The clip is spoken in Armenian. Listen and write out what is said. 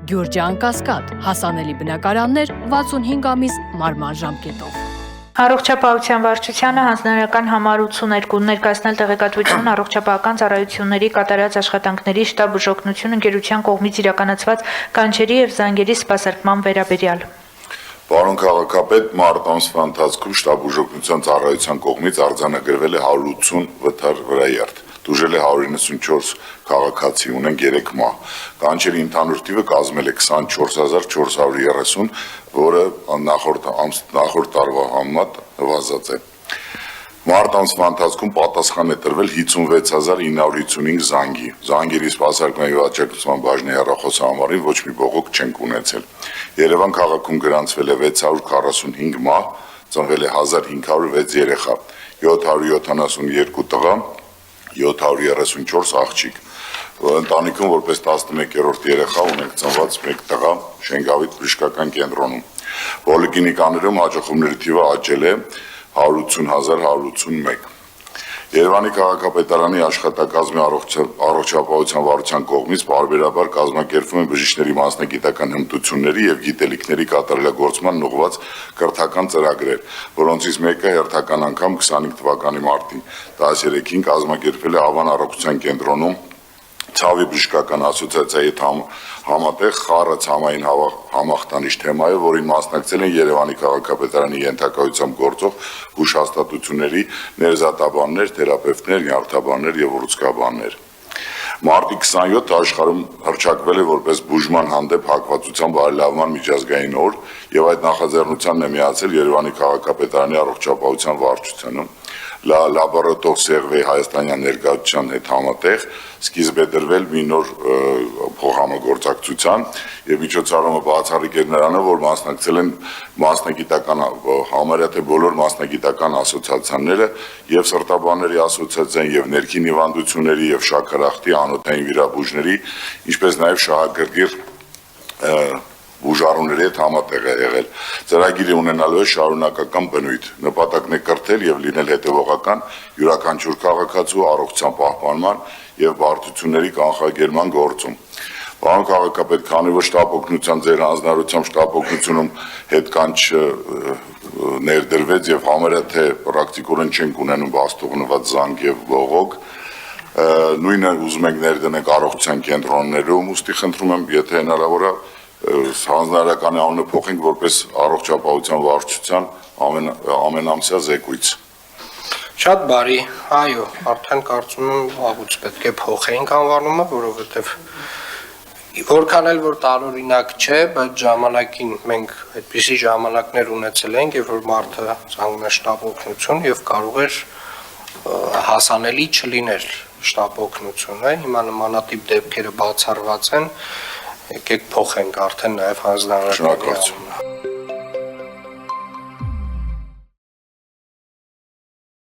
Գյուրջան Կասկադ, հասանելի բնակարաններ 65 ամիս մարման ժամկետով։ Առողջապահության վարչությանը հանձնարարական համար 82 ներկայացնել տեղեկատվություն առողջապահական ծառայությունների կատարած աշխատանքների շտաբ բուժօգնություն ընկերության կողմից իրականացված կանչերի եւ զանգերի սպասարկման վերաբերյալ։ Պարոն քաղաքապետ, մարտ ամսվա ընթացքում շտաբ բուժօգնության ծառայության կողմից արձանագրվել է 180 վթար վրաերթ, դուժել է 194 քաղաքացի, ունեն 3 մահ։ Կանչերի ընդհանուր թիվը կազմել է 24430, որը նախորդ տարվա համեմատ նվազած է։ Մարտ ամսվա ընթացքում պատասխան է տրվել 56955 զանգի։ Զանգերի սպասարկման եւ աջակցության բաժնի հեռախոսահամարին ոչ մի բողոք չենք ունեցել։ Երևան քաղաքում գրանցվել է 645 մահ, ծնվել է 1506 երեխա, 772 տղա, 734 աղջիկ։ Ընտանիքում որպես 11-րդ երեխա ունենք ծնված 1 տղա Շենգավիթ բժշկական կենտրոնում։ Պոլիկլինիկաներում հաճախումների թիվը աճել է 180181։ Երևանի քաղաքապետարանի աշխատակազմի առողջապահության վարչության կողմից պարբերաբար կազմակերպվում են բժիշկների մասնագիտական հմտությունների եւ գիտելիքների կատարելագործման ուղղված կրթական ծրագրեր, որոնցից մեկը հերթական անգամ 25 թվականի մարտին 13-ին կազմակերպվել է Ավան առողջության կենտրոնում Ցավի բժշկական ասոցիացիայի համատեղ խառը ցամային համախտանիշ թեմայով, որին մասնակցել են Երևանի քաղաքապետարանի ենթակայությամբ գործող հուշհաստատությունների ներզատաբաններ, թերապևտներ, նյարդաբաններ եւ ուռուցքաբաններ։ Մարտի 27-ը աշխարհում հռչակվել է որպես բուժման հանդեպ հակվածության բարելավման միջազգային օր եւ այդ նախաձեռնությանն է միացել Երևանի քաղաքապետարանի առողջապահության վարչությունը։ Լաբորատոր Սերվեյ հայաստանյան ներկայացության հետ համատեղ սկիզբ է դրվել մի նոր փոխհամագործակցության եւ միջոցառումը բացառիկ է նրանով, որ մասնակցել են մասնագիտական համարյա թե բոլոր մասնագիտական ասոցիացիաները եւ սրտաբանների ասոցիացիան եւ ներքին հիվանդությունների եւ շաքարախտի անոթային վիրաբույժների, ինչպես նաեւ շահագրգիռ բուժառուների հետ համատեղ է եղել։ Ծրագիրը ունենալու է շարունակական բնույթ, նպատակն է կրթել եւ լինել հետեւողական յուրաքանչյուր քաղաքացու առողջության պահպանման եւ բարդությունների կանխարգելման գործում։ Պարոն քաղաքապետ, քանի որ շտաբ օգնության ձեր հանձնարարությամբ շտաբ օգնությունում հետկանչ ներդրվեց եւ համարյա թե պրակտիկորեն չենք ունենում բաստողնված զանգ եւ բողոք, նույնը ուզում ենք ներդնենք առողջության կենտրոններում, ուստի խնդրում եմ, եթե հնարավոր է հանձնարարականի անունը փոխենք որպես առողջապահության վարչության ամենամսյա զեկույց։ Շատ բարի, այո, արդեն կարծում եմ վաղուց պետք է փոխենք անվանումը, որովհետև որքան էլ որ տարօրինակ չէ, բայց ժամանակին մենք այդպիսի ժամանակներ ունեցել ենք, երբ որ մարդը ցանկում է շտաբ օգնություն եւ կարող էր հասանելի չլիներ շտաբ օգնությունը, հիմա նմանատիպ դեպքերը բացառված են, եկեք փոխենք արդեն նաեւ հանձնարարականի անունը։